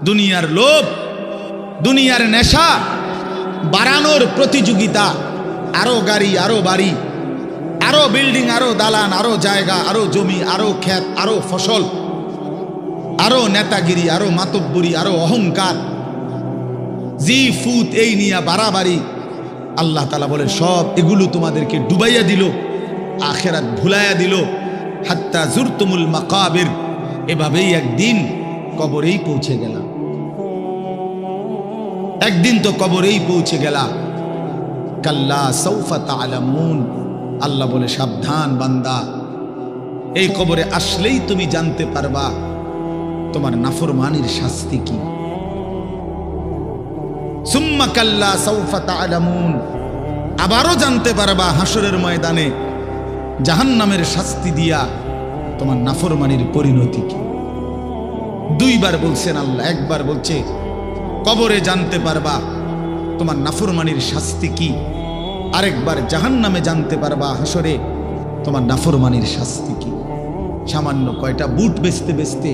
দুনিয়ার লোভ, দুনিয়ার নেশা বাড়ানোর প্রতিযোগিতা, আরো গাড়ি, আরো বাড়ি, আরো বিল্ডিং, আরো দালান, আরো জায়গা, আরো জমি, আরো ক্ষেত, আরো ফসল, আরো নেতাগিরি, আরো মাতব্বরি, আরো অহংকার, জি ফুত, এই নিয়ে বাড়াবাড়ি। আল্লাহ তাআলা বলে সব এগুলো তোমাদেরকে ডুবাইয়া দিল, আখিরাত ভুলাইয়া দিল। হাত্তা জুরতুমুল মাকাবির, এভাবেই একদিন কবরেই পৌঁছে গেলাম। একদিন তো কবরেই পৌঁছে গেলা। কাল্লা সাউফা তা'লামুন, আল্লাহ বলে সাবধান বান্দা, এই কবরে আসলেই তুমি জানতে পারবা তোমার নাফরমানির শাস্তি কি। সুম্মা কাল্লা সাউফা তা'লামুন, আবারও জানতে পারবা হাসরের ময়দানে জাহান্নামের শাস্তি দিয়া তোমার নাফরমানির পরিণতি কি। দুইবার বলছেন আল্লাহ, একবার বলছে কবরে জানতে পারবা তোমার নাফরমানির শাস্তি কি, আরেকবার জাহান্নামে জানতে পারবা হাসরে তোমার নাফরমানির শাস্তি কি। সামান্য কয়টা বুট বেচতে বেচতে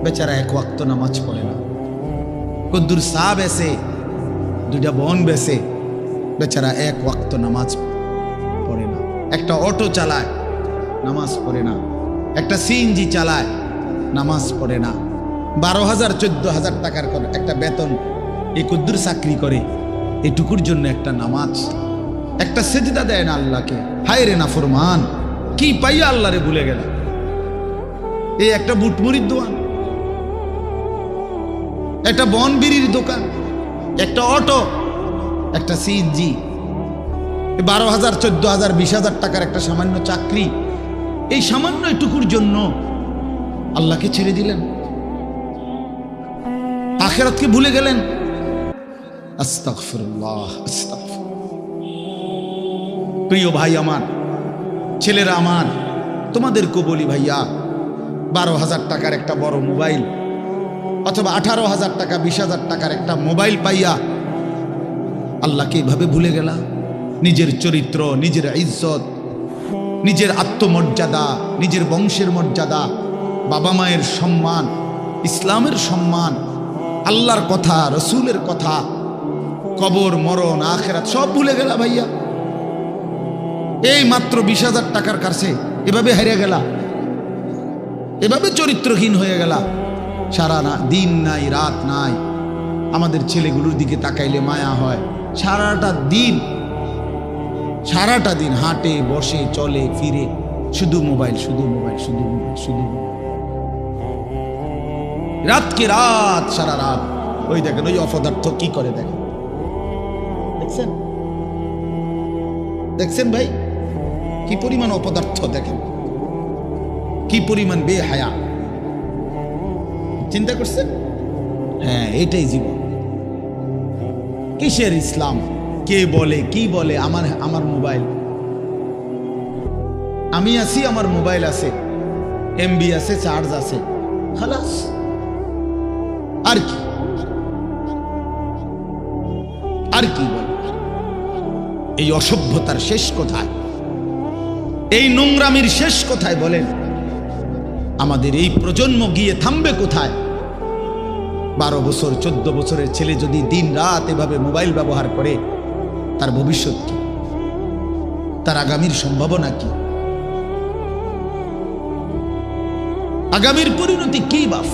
বেচারা এক ওয়াক্ত নামাজ পড়ে না, কদ্দুর চা বেচে, দুইটা বন বেচে, বেচারা এক ওয়াক্ত নামাজ পড়ে না। একটা অটো চালায়, নামাজ পড়ে না। একটা সিএনজি চালায়, নামাজ পড়ে না। 12,000 14,000 টাকার একটা বেতন, এই কদ্দুর চাকরি করে, এটুকুর জন্য একটা নামাজ, একটা সেজদা দেয় না আল্লাহকে। হায় রে নাফরমান, কি পাইয়া আল্লাহরে ভুলে গেল। এই একটা বুটমুড়ির দোকান, একটা বন বিড়ির দোকান, একটা অটো, একটা সিএনজি, 12,000 14,000 20,000 টাকার একটা সামান্য চাকরি, এই সামান্য এটুকুর জন্য আল্লাহকে ছেড়ে দিলেন, আখিরাতকে ভুলে গেলেন। আস্তাগফিরুল্লাহ, আস্তাগফিরুল্লাহ। প্রিয় ভাই আমার, ছেলেরা আমার, তোমাদেরকে বলি ভাইয়া, 12,000 টাকার একটা বড় মোবাইল অথবা 18,000 টাকা 20,000 টাকার একটা মোবাইল পাইয়া আল্লাহকে এইভাবে ভুলে গেলা। নিজের চরিত্র, নিজের ইজ্জত, নিজের আত্মমর্যাদা, নিজের বংশের মর্যাদা, বাবা মায়ের সম্মান, ইসলামের সম্মান, আল্লাহর কথা, রসুলের কথা, কবর, মরণ, আখিরাত সব ভুলে গেলা ভাইয়া। এই মাত্র 20,000 টাকার কাছে এভাবে হারিয়ে গেলা, এভাবে চরিত্রহীন হয়ে গেলা। সারা দিন নাই, রাত নাই। আমাদের ছেলেগুলোর দিকে তাকাইলে মায়া হয়। সারাটা দিন হাঁটে, বসে, চলে, ফিরে, শুধু মোবাইল, শুধু মোবাইল, শুধু মোবাইল, শুধু মোবাইল। রাতকে রাত, সারা রাত। ওই দেখেন ওই অপদার্থ কি করে, দেখেন, দেখছেন, দেখছেন ভাই কি পরিমাণ অপদার্থ, দেখেন কি পরিমাণ বেহায়া। চিন্তা করছেন? হ্যাঁ, এটাই জীবন। কিসের ইসলাম? কে বলে, কি বলে? আমার মোবাইল, আমি আছি, আমার মোবাইল আছে, এমবি আছে, চার্জ আছে, খালাস। আর কি, আর কি বল? এই অসভ্যতার শেষ কোথায়? এই নোংরামির শেষ কোথায় বলেন? আমাদের এই প্রজন্ম গিয়ে থামবে কোথায়? 12 বছর 14 বছরের ছেলে যদি দিন রাত এভাবে মোবাইল ব্যবহার করে, তার ভবিষ্যৎ কি? তার আগামীর সম্ভাবনা কি? আগামীর পরিণতি কি বাপ?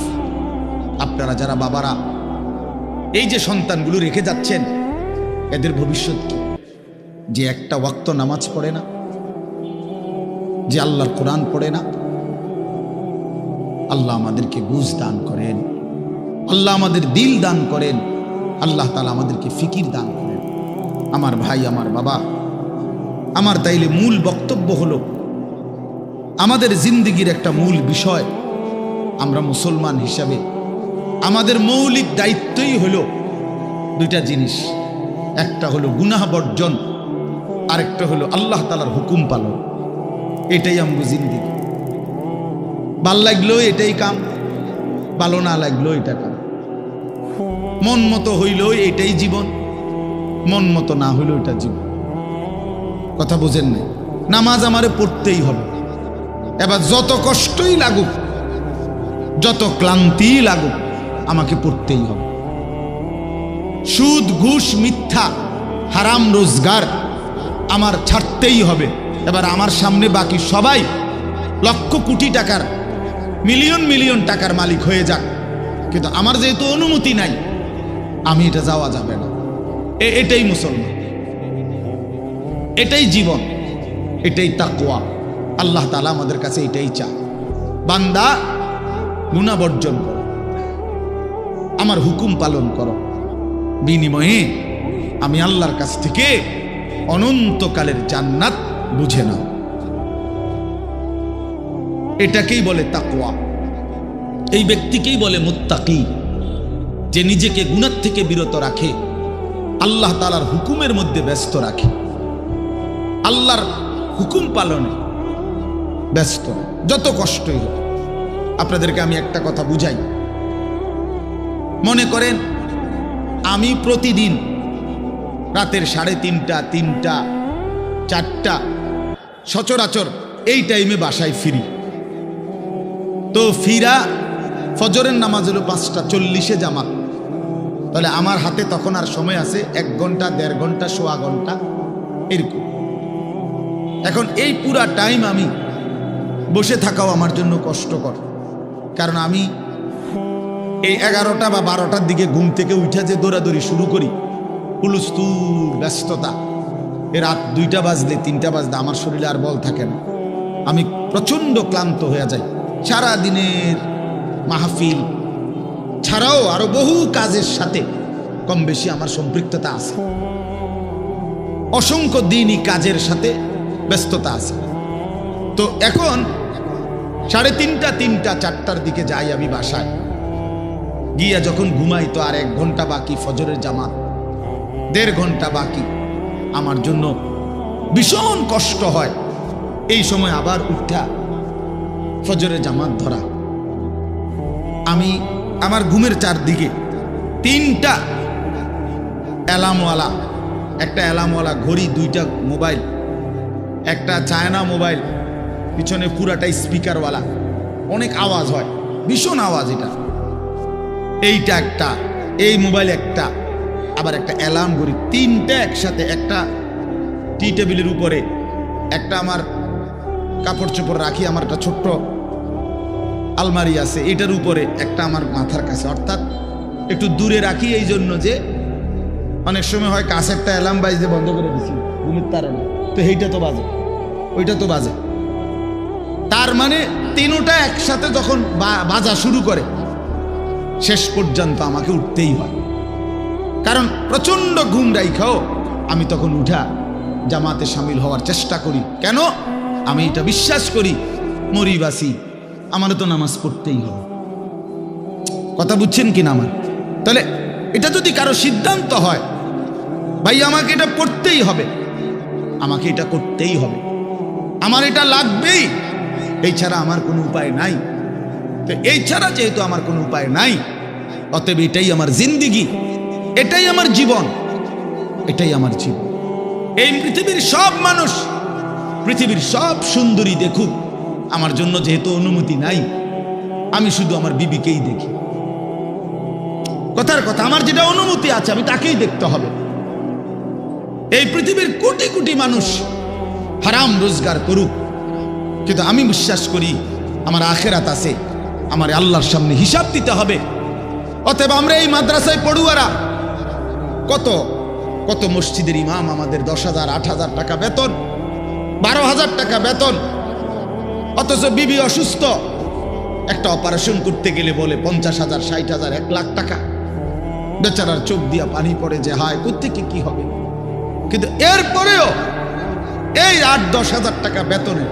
আপনারা যারা বাবারা এই যে সন্তানগুলো রেখে যাচ্ছেন, এদের ভবিষ্যৎ কি? যে একটা ওয়াক্ত নামাজ পড়ে না, যে আল্লাহর কোরআন পড়ে না। আল্লাহ আমাদেরকে বুঝ দান করেন, আল্লাহ আমাদের দিল দান করেন, আল্লাহ তাআলা আমাদেরকে ফিকির দান করেন। আমার ভাই, আমার বাবা, আমার তাইলে মূল বক্তব্য হলো, আমাদের জিন্দেগির একটা মূল বিষয়, আমরা মুসলমান হিসাবে আমাদের মৌলিক দায়িত্বই হলো দুইটা জিনিস। একটা হলো গুনাহ বর্জন, আরেকটা হলো আল্লাহ তাআলার হুকুম পালন। এটাই আমগো জিন্দেগি। ভাল লাগলো এটাই কাম, ভালো না লাগলো এটা কাম। মন মতো হইল এটাই জীবন, মন মতো না হইল এটা জীবন। কথা বুঝেন না? নামাজ আমারে পড়তেই হবে। এবার যত কষ্টই লাগুক, যত ক্লান্তি লাগুক, আমাকে পড়তেই হবে। সুদ, ঘুষ, মিথ্যা, হারাম রোজগার আমার ছাড়তেই হবে। এবার আমার সামনে বাকি সবাই লক্ষ কোটি টাকার, মিলিয়ন মিলিয়ন টাকার মালিক হয়ে যাক, কিন্তু আমার যেহেতু অনুমতি নাই, আমি এটা যাওয়া যাবে না। এটাই মুসলমান, এটাই জীবন, এটাই তাকওয়া। আল্লাহ তাআলা আমাদের কাছে এটাই চায়, বান্দা গুনাহ বর্জন করো, আমার হুকুম পালন করো, বিনিময়ে আমি আল্লাহর কাছ থেকে অনন্তকালের জান্নাত বুঝে নাও। এটাকেই বলে তাকওয়া। এই ব্যক্তিকেই বলে মুত্তাকি, যে নিজেকে গুনাহ থেকে বিরত রাখে, আল্লাহ তাআলার হুকুমের মধ্যে ব্যস্ত রাখে, আল্লাহর হুকুম পালনে ব্যস্ত, যত কষ্টই হোক। আপনাদেরকে আমি একটা কথা বুঝাই। মনে করেন আমি প্রতিদিন রাতের 3:30, 3টা, 4টা সচরাচর এই টাইমে বাসায় ফিরি। তো ফিরা ফজরের নামাজ হলো 5:40 জামাত, তাহলে আমার হাতে তখন আর সময় আছে 1 ঘন্টা, 1.5 ঘন্টা, 1.25 ঘন্টা এরকম। এখন এই পুরা টাইম আমি বসে থাকাও আমার জন্য কষ্টকর, কারণ আমি এই 11টা বা 12টার দিকে ঘুম থেকে উঠে যে দৌড়াদৌড়ি শুরু করি, হুলস্থুল ব্যস্ততা, রাত 2টা বাজলে 3টা বাজলে আমার শরীরে আর বল থাকে না, আমি প্রচন্ড ক্লান্ত হয়ে যাই। সারা দিনের মাহফিল ছাড়াও আরো বহু কাজের সাথে কম বেশি আমার সম্পৃক্ততা আছে, অসংখ্য দিনই কাজের সাথে ব্যস্ততা আছে। তো এখন 3:30, 3টা, 4টার দিকে যাই আমি বাসায়, গিয়া যখন ঘুমাই তো আর 1 ঘন্টা বাকি ফজরের জামাত, 1.5 ঘন্টা বাকি। আমার জন্য ভীষণ কষ্ট হয় এই সময় আবার উঠা ফজরের জামাত ধরা। আমি আমার ঘুমের চারদিকে 3টা অ্যালার্মওয়ালা, একটা অ্যালার্মওয়ালা ঘড়ি, 2টা মোবাইল, একটা চায়না মোবাইল, পিছনে পুরাটাই স্পিকারওয়ালা, অনেক আওয়াজ হয়, ভীষণ আওয়াজ এটা। এইটা একটা, এই মোবাইল একটা, আবার একটা অ্যালার্ম ঘড়ি, 3টা একসাথে। একটা টি টেবিলের উপরে, একটা আমার কাপড় চোপড় রাখি, আমার একটা ছোট্ট আলমারি আছে, এটার উপরে একটা আমার মাথার কাছে, অর্থাৎ একটু দূরে রাখি এই জন্য যে অনেক সময় হয় কাছেরটা অ্যালার্ম বাজতে বন্ধ করে দিছি ঘুমের তাড়না, তো এইটা তো বাজে, ওইটা তো বাজে। তার মানে 3টা একসাথে যখন বাজা শুরু করে, শেষ পর্যন্ত আমাকে উঠতেই হয়, কারণ প্রচন্ড ঘুম রাইখাও আমি তখন উঠা জামাতে শামিল হওয়ার চেষ্টা করি। কেন? আমি এটা বিশ্বাস করি, মরিবাসি আমারও তো নামাজ পড়তেই হবে। কথা বুঝছেন কিনা আমার? তাহলে এটা যদি কারো সিদ্ধান্ত হয়, ভাই আমাকে এটা পড়তেই হবে, আমাকে এটা করতেই হবে, আমার এটা লাগবেই, এই ছাড়া আমার কোনো উপায় নাই। তো এই ছাড়া যেহেতু আমার কোনো উপায় নাই, অতএব এটাই আমার জিন্দিগি, এটাই আমার জীবন, এটাই আমার জীবন। এই পৃথিবীর সব মানুষ, পৃথিবীর সব সুন্দরী দেখুক, আমার জন্য যেহেতু অনুমতি নাই, আমি শুধু আমার বিবিকেই দেখি। কথার কথা, আমার যেটা অনুমতি আছে আমি তাকেই দেখতে হবে। এই পৃথিবীর কোটি কোটি মানুষ হারাম রোজগার করুক, কিন্তু আমি বিশ্বাস করি আমার আখেরাত আছে, আমার আল্লাহর সামনে হিসাব দিতে হবে। অতএব আমরা এই মাদ্রাসায় পড়ুয়ারা, কত কত মসজিদের ইমাম, আমাদের 10,000, 8,000 টাকা বেতন, 12,000 টাকা বেতন, অথচ বিবি অসুস্থ, একটা অপারেশন করতে গেলে বলে 50,000, 60,000, 1 লাখ টাকা। বেচারার চোখ দিয়া পানি পড়ে যে হায় কোত্থেকে কি হবে। কিন্তু এরপরেও এই 8-10 হাজার টাকা বেতনে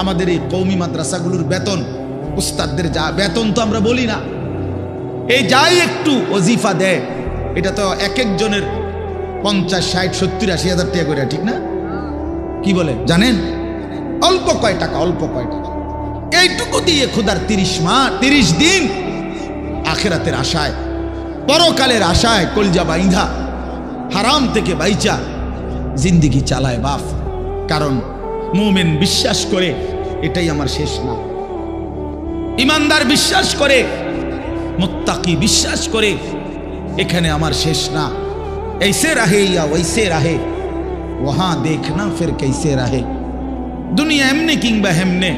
আমাদের এই কওমি মাদ্রাসাগুলোর বেতন, উস্তাদদের যা বেতন তো আমরা বলি না, এই যাই একটু ওজিফা দেয়, এটা তো এক একজনের 50, 60, 70, 80 হাজার টাকা করে, ঠিক না? কি বলে জানেন? অল্প কয় টাকা, অল্প কয় টাকা। এইটুকু দিয়ে খোদার 30 দিন আখেরাতের আশায়, পরকালের আশায় কলজা বাইন্ধা হারাম থেকে বাইচা জিন্দিগি চালায় বাপ। কারণ মুমিন বিশ্বাস করে এটাই আমার শেষ না, ইমানদার বিশ্বাস করে মুত্তাকি বিশ্বাস করে এখানে আমার শেষ না, ऐसे रहे या वैसे रहे वहां देखना फिर कैसे रहे। দুনিয়া এমনি কিংবা হেমনে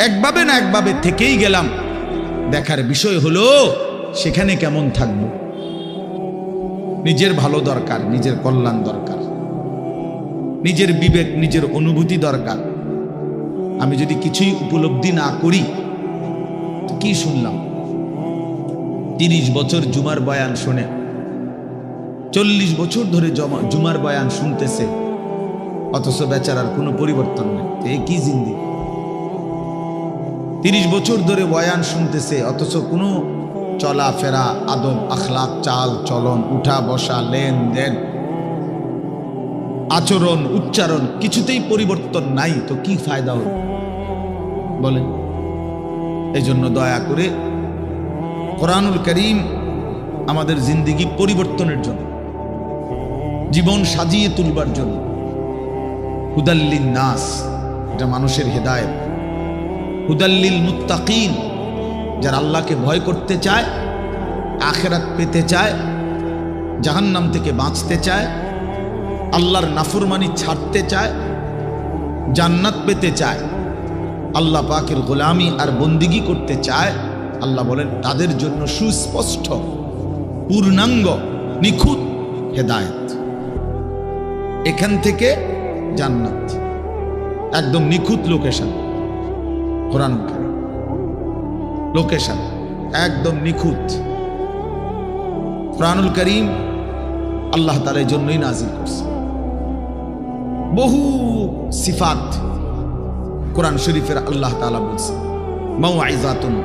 একভাবে না একভাবে থেকেই গেলাম, দেখার বিষয় হলো সেখানে কেমন থাকবো। নিজের ভালো দরকার, নিজের কল্যাণ দরকার, নিজের বিবেক নিজের অনুভূতি দরকার। আমি যদি কিছুই উপলব্ধি না করি তো কি শুনলাম? 30 বছর জুমার বয়ান শুনে, 40 বছর ধরে জুমার বয়ান শুনতেছে, অথচ বেচারার কোনো পরিবর্তন নেই। এ কি জিন্দেগি? 30 বছর ধরে বয়ান শুনতেছে, অথচ কোনো চলাফেরা, আদব, আখলাক, চাল চলন, উঠা বসা, লেনদেন, আচরণ, উচ্চারণ কিছুতেই পরিবর্তন নাই। তো কি ফায়দা হল বলেন? এই জন্য দয়া করে কোরআনুল কারীম আমাদের জিন্দেগি পরিবর্তনের জন্য, জীবন সাজিয়ে তুলবার জন্য, হুদাল্লিন নাস, এটা মানুষের হেদায়েত, হুদাল্লিল মুত্তাকিন, যারা আল্লাহকে ভয় করতে চায়, আখিরাত পেতে চায়, জাহান্নাম থেকে বাঁচতে চায়, আল্লাহর নাফরমানি ছাড়তে চায়, জান্নাত পেতে চায়, আল্লাহ পাকের গোলামি আর বন্দিগি করতে চায়, আল্লাহ বলেন তাদের জন্য সুস্পষ্ট পূর্ণাঙ্গ নিখুঁত হেদায়েত। এখান থেকে জান্নাত, একদম নিখুঁত লোকেশন। কোরআন লোকেশন একদম নিখুঁত। কোরআনুল কারীম আল্লাহ তাআলা এই জন্যই নাজিল করছে। বহু সিফাত কোরআন শরীফের আল্লাহ তাআলা বলছে। মাউইযাতুন,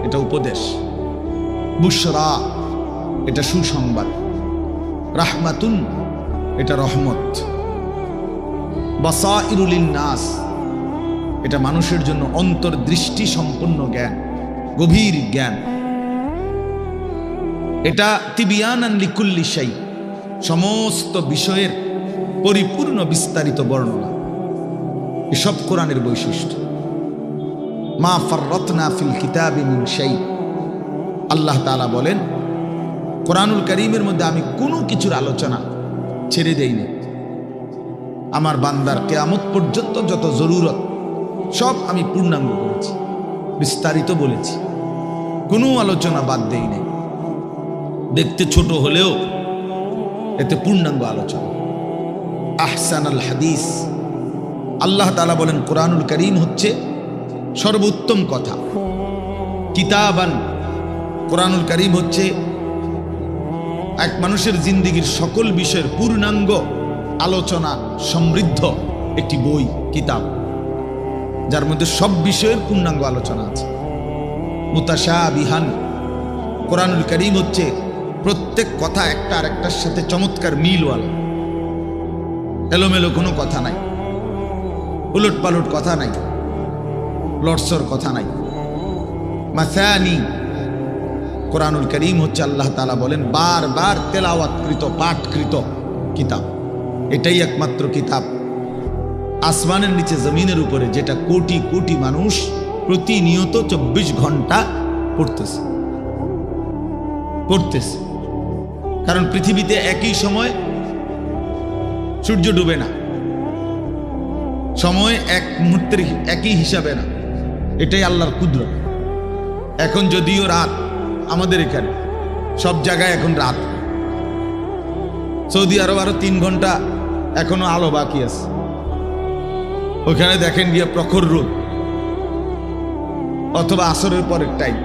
এটা উপদেশ, বুশরা, এটা সুসংবাদ, রাহমাতুন, এটা রহমত, বাসাইরুল লিন্নাস, এটা মানুষের জন্য অন্তর্দৃষ্টি সম্পন্ন জ্ঞান, গভীর জ্ঞান, এটা তিবিয়ানান লিকুল্লি শাই, সমস্ত বিষয়ের পরিপূর্ণ বিস্তারিত বর্ণনা। এসব কোরআনের বৈশিষ্ট্য। মা ফাররাতনা ফিল কিতাবি মিন শাই, আল্লাহ তাআলা বলেন কোরআনুল কারীমের মধ্যে আমি কোনো কিছুর আলোচনা ছেড়ে দেই না। আমার বান্দার কিয়ামত পর্যন্ত যত জরুরত সব আমি পূর্ণাঙ্গ করেছি, বিস্তারিত বলেছি, কোনো আলোচনা বাদ দেই নাই। দেখতে ছোট হলেও এতে পূর্ণাঙ্গ আলোচনা। আহসানাল হাদিস, আল্লাহ তাআলা বলেন কোরআনুল কারীম হচ্ছে সর্বোত্তম কথা। কিতাবান, কোরআনুল কারীম হচ্ছে এক মানুষের জিন্দেগীর সকল বিষয়ের পূর্ণাঙ্গ আলোচনা সমৃদ্ধ একটি বই, কিতাব, যার মধ্যে সব বিষয়ের পূর্ণাঙ্গ আলোচনা আছে। মুতাশাবিহান, কোরআনুল কারীম হচ্ছে প্রত্যেক কথা একটা আরেকটার সাথে চমৎকার মিলওয়ালা, এলোমেলো কোনো কথা নাই, উলট পালট কথা নাই, লটসর কথা নাই। মাসানি, কোরআনুল কারীম হচ্ছে আল্লাহ তাআলা বলেন বারবার তেলাওয়াতকৃত, পাঠকৃত কিতাব। এটাই একমাত্র কিতাব আসমানের নিচে জমিনের উপরে যেটা কোটি কোটি মানুষ প্রতিনিয়ত 24 ঘন্টা পড়তেছে। কারণ পৃথিবীতে একই সময় সূর্য ডুবে না, সময় এক মুহূর্তের একই হিসাবে না, এটাই আল্লাহর কুদরত। এখন যদিও রাত, আমাদের এখানে সব জায়গায় এখন রাত, সৌদি আরব আরো 3 ঘন্টা এখনো আলো বাকি আছে। ওখানে দেখেন গিয়ে প্রখর রোদ, অথবা আসরের পরের টাইম,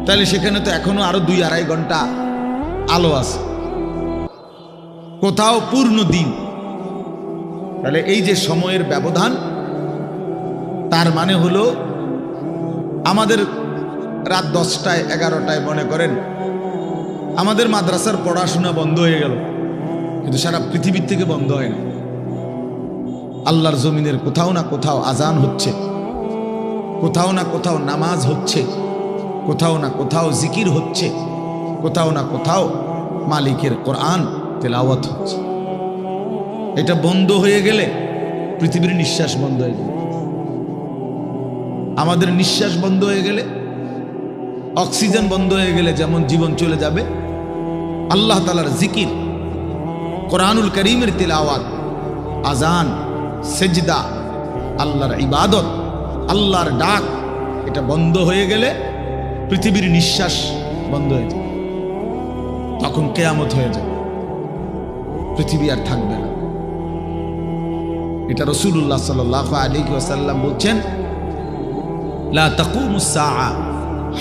তাহলে সেখানে তো এখনো আরো 2-2.5 ঘন্টা আলো আছে, কোথাও পূর্ণ দিন। তাহলে এই যে সময়ের ব্যবধান, তার মানে হলো আমাদের রাত 10টায় 11টায় মনে করেন আমাদের মাদ্রাসার পড়াশোনা বন্ধ হয়ে গেল, কিন্তু সারা পৃথিবীর থেকে বন্ধ হয় না। আল্লাহর জমিনের কোথাও না কোথাও আজান হচ্ছে, কোথাও না কোথাও নামাজ হচ্ছে, কোথাও না কোথাও জিকির হচ্ছে, কোথাও না কোথাও মালিকের কোরআন তেলাওয়াত হচ্ছে। এটা বন্ধ হয়ে গেলে পৃথিবীর নিঃশ্বাস বন্ধ হয়ে যাবে। আমাদের নিঃশ্বাস বন্ধ হয়ে গেলে অক্সিজেন বন্ধ হয়ে গেলে যেমন জীবন চলে যাবে, আল্লাহ তাআলার জিকির, কোরআনুল করিমের তিলাওয়াত, আজান, সেজদা, আল্লাহর ইবাদত, আল্লাহর ডাক, এটা বন্ধ হয়ে গেলে পৃথিবীর নিঃশ্বাস বন্ধ হয়ে যাবে। তখন কিয়ামত হয়ে যাবে, পৃথিবী আর থাকবে না। এটা রাসূলুল্লাহ সাল্লাল্লাহু আলাইহি ওয়াসাল্লাম বলছেন, লা তাকুমুস সাআ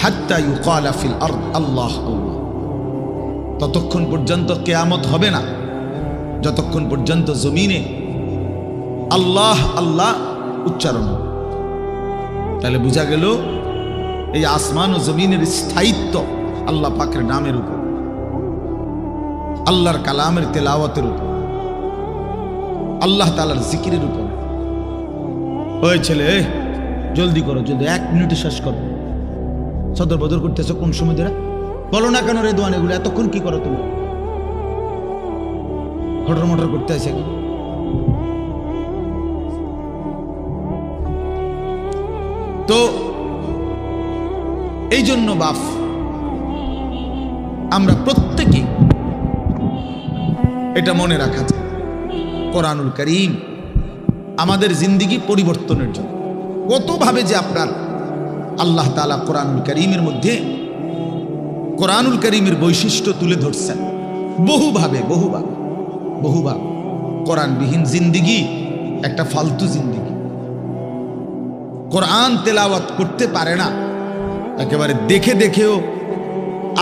হাত্তা ইউকালা ফিল আরদ আল্লাহ আল্লাহ। ততক্ষণ পর্যন্ত কিয়ামত হবে না যতক্ষণ পর্যন্ত জমিনে আল্লাহ আল্লাহ উচ্চারণ হবে। তাহলে বোঝা গেল এই আসমান ও জমিনের স্থায়িত্ব আল্লাহ পাকের নামের উপর, আল্লাহর কালামের তেলাওয়াতের উপর, আল্লাহ তাআলার জিকিরের উপর। ওই ছেলে, জলদি করো, জলদি, 1 মিনিটে শেষ করো। সদর বদর করতেছো কোন সময় ধরে? বলো না কেন রে দোয়ান, এগুলো এতক্ষণ কি করো তুমি? খটর মটর করতে আছে। তো এই জন্য বাপ, আমরা প্রত্যেকেই এটা মনে রাখা যায়, কোরআনুল কারীম আমাদের জিন্দেগি পরিবর্তনের জন্য কতভাবে যে আপনার আল্লাহ তাআলা কোরআনুল কারীমের মধ্যে কোরআনুল কারীমের বৈশিষ্ট্য তুলে ধরছেন বহুভাবে। কোরআনবিহীন জিন্দেগি একটা ফালতু জিন্দেগি। কোরআন তেলাওয়াত করতে পারে না, একেবারে দেখে দেখেও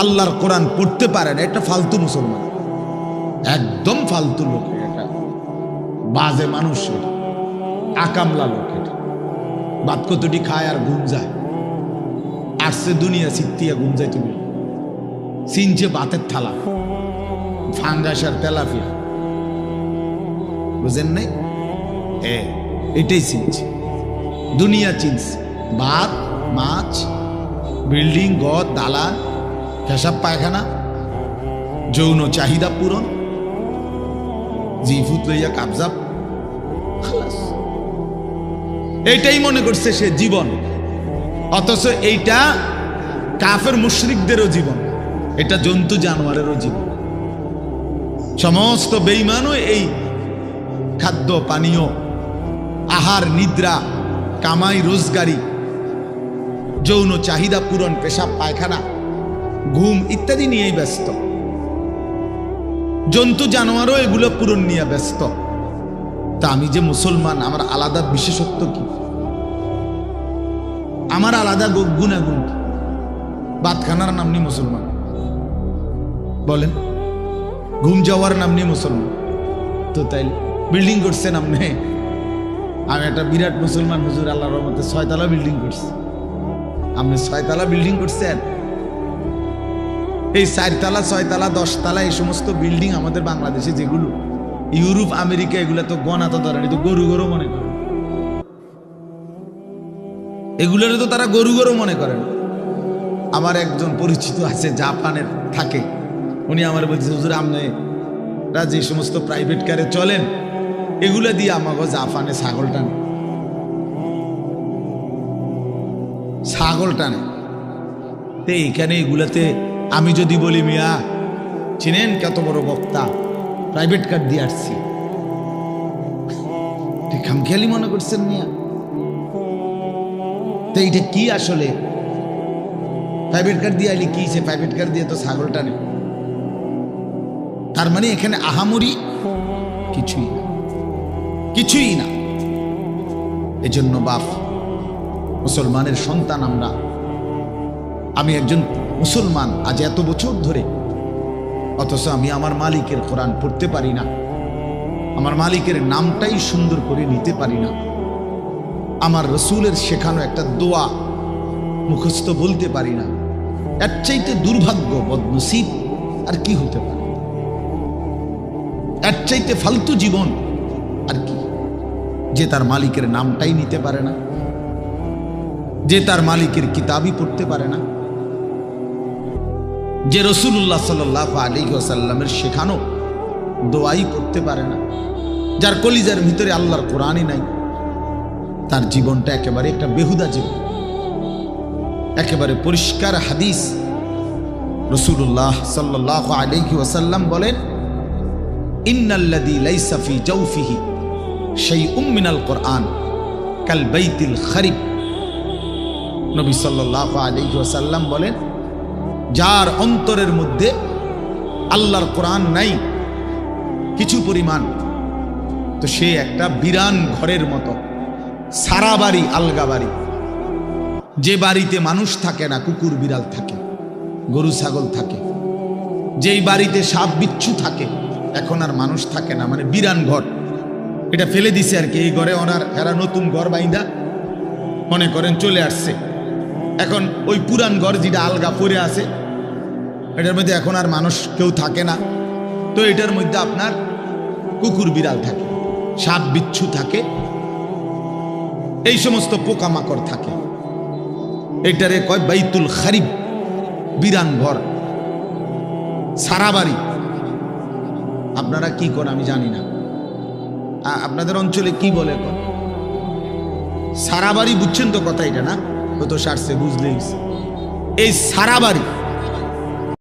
আল্লাহর কোরআন পড়তে পারে না, এটা ফালতু মুসলমান, একদম ফালতু লোক, এটা বাজে মানুষ, এটা আকামলা লোক, এটা বাদ কতটি খায় আর ঘুম যায়, আসছে দুনিয়া সিত্তিয়া ঘুম যায়, তুমি চিনছে বাতের থালা, ফাঙ্গাস আর তেলাপিয়া, বুঝেন নাই? এটাই চিনছে, দুনিয়া চিনছে, ভাত, মাছ, বিল্ডিং, ঘর, দালান, পেশাব পায়খানা, যৌন চাহিদা পূরণ, জিফুত লইয়া কাবজাব, এইটাই মনে করছে সে জীবন। অথচ এইটা কাফের মুশরিকদেরও জীবন, এটা জন্তু জানোয়ারেরও জীবন। সমস্ত বেঈমানও এই খাদ্য পানীয়, আহার, নিদ্রা, কামাই রোজগারি, যৌন চাহিদা পূরণ, পেশাব পায়খানা, ঘুম ইত্যাদি নিয়েই ব্যস্ত। জন্তু জানোয়ারও এগুলো পূরণ নিয়ে ব্যস্ত। তা আমি যে মুসলমান, আমার আলাদা বিশেষত্ব কি? আমার আলাদা গুণাগুণ কি? বাতখানার নাম নিয়ে মুসলমান বলেন, ঘুম যাওয়ার নাম নিয়ে মুসলমান। তো তাই বিল্ডিং করছেন আপনি, আমি একটা বিরাট মুসলমান, হুজুর আল্লাহর রহমতে 6 তলা বিল্ডিং করছি। আপনি 6 তলা বিল্ডিং করছেন? এই 4 তলা, 6 তলা, 10 তলা এই সমস্ত বিল্ডিং আমাদের বাংলাদেশে যেগুলো, ইউরোপ, আমেরিকা, এগুলো তো গণা তো ধরেন, তো গরু গরু মনে করেন, এগুলোর তো তারা গরু গরু মনে করেন। আমার একজন পরিচিত আছে, জাপানের থাকে, উনি আমার বলছে, হুজুর আপনারা যে সমস্ত প্রাইভেট কারে চলেন, এগুলো দিয়ে আমাকে জাপানে ছাগল টানে। তো এইখানে এগুলাতে আমি যদি বলি, মিয়া চিনেন কত বড় বক্তা, প্রাইভেট কার দিয়ে আসছি, ঠিক খামখেয়ালি মনে করছেন মিয়া? তো এইটা কি আসলে? প্রাইভেট কার দিয়ে আইলি কি, সে প্রাইভেট কার দিয়ে তো ছাগল টানে। তার মানে এখানে আহামরি কিছুই না। এজন্য বাপ, মুসলমানের সন্তান আমরা, আমি একজন মুসলমান আজ এত বছর ধরে, অথচ আমি আমার মালিকের কোরআন পড়তে পারি না, আমার মালিকের নামটাই সুন্দর করে নিতে পারি না, আমার রসুলের শেখানো একটা দোয়া মুখস্থ বলতে পারি না। এর চাইতে দুর্ভাগ্য, বদনসিব আর কি হতে পারে? এর চাইতে ফালতু জীবন আর কি? যে তার মালিকের নামটাই নিতে পারে না, যে তার মালিকের কিতাবই পড়তে পারে না, যে রাসূলুল্লাহ সাল্লাল্লাহু আলাইহি ওয়াসাল্লামের শেখানো দোয়াই পড়তে পারে না, যার কলিজার ভিতরে আল্লাহর কোরআনই নাই, তার জীবনটা একেবারে একটা বেহুদা জীবন, একেবারে পরিষ্কার হাদিস। রাসূলুল্লাহ সাল্লাল্লাহু আলাইহি ওয়াসাল্লাম বলেন, ইন্নাল্লাযী লাইসা ফি জাওফিহি শাইউম মিনাল কুরআন কাল বাইতিল খারিব। নবী সাল্লাল্লাহু আলাইহি ওয়াসাল্লাম বলেন, যার অন্তরের মধ্যে আল্লাহর কোরআন নাই কিছু পরিমাণ, তো সে একটা বিরান ঘরের মতো, সারা বাড়ি আলগা বাড়ি। যে বাড়িতে মানুষ থাকে না, কুকুর বিড়াল থাকে, গরু ছাগল থাকে, যেই বাড়িতে সাপ বিচ্ছু থাকে, এখন আর মানুষ থাকে না, মানে বিরান ঘর। এটা ফেলে দিছে আর কি। এই ঘরে ওনার এরা নতুন ঘর বাইন্দা মনে করেন চলে আসছে। এখন ওই পুরান ঘর যেটা আলগা পড়ে আছে, এটার মধ্যে এখন আর মানুষ কেউ থাকে না। তো এটার মধ্যে আপনার কুকুর বিড়াল থাকে, সাপ বিচ্ছু থাকে, এই সমস্ত পোকামাকড় থাকে। এটারে কয় বাইতুল খারিব, বিরান ঘর, সারা বাড়ি। আপনারা কি করেন আমি জানি না, আপনাদের অঞ্চলে কি বলে কর সারা বাড়ি, বুঝছেন তো কথা এটা না? ও তো সারছে, বুঝলেই। এই সারা বাড়ি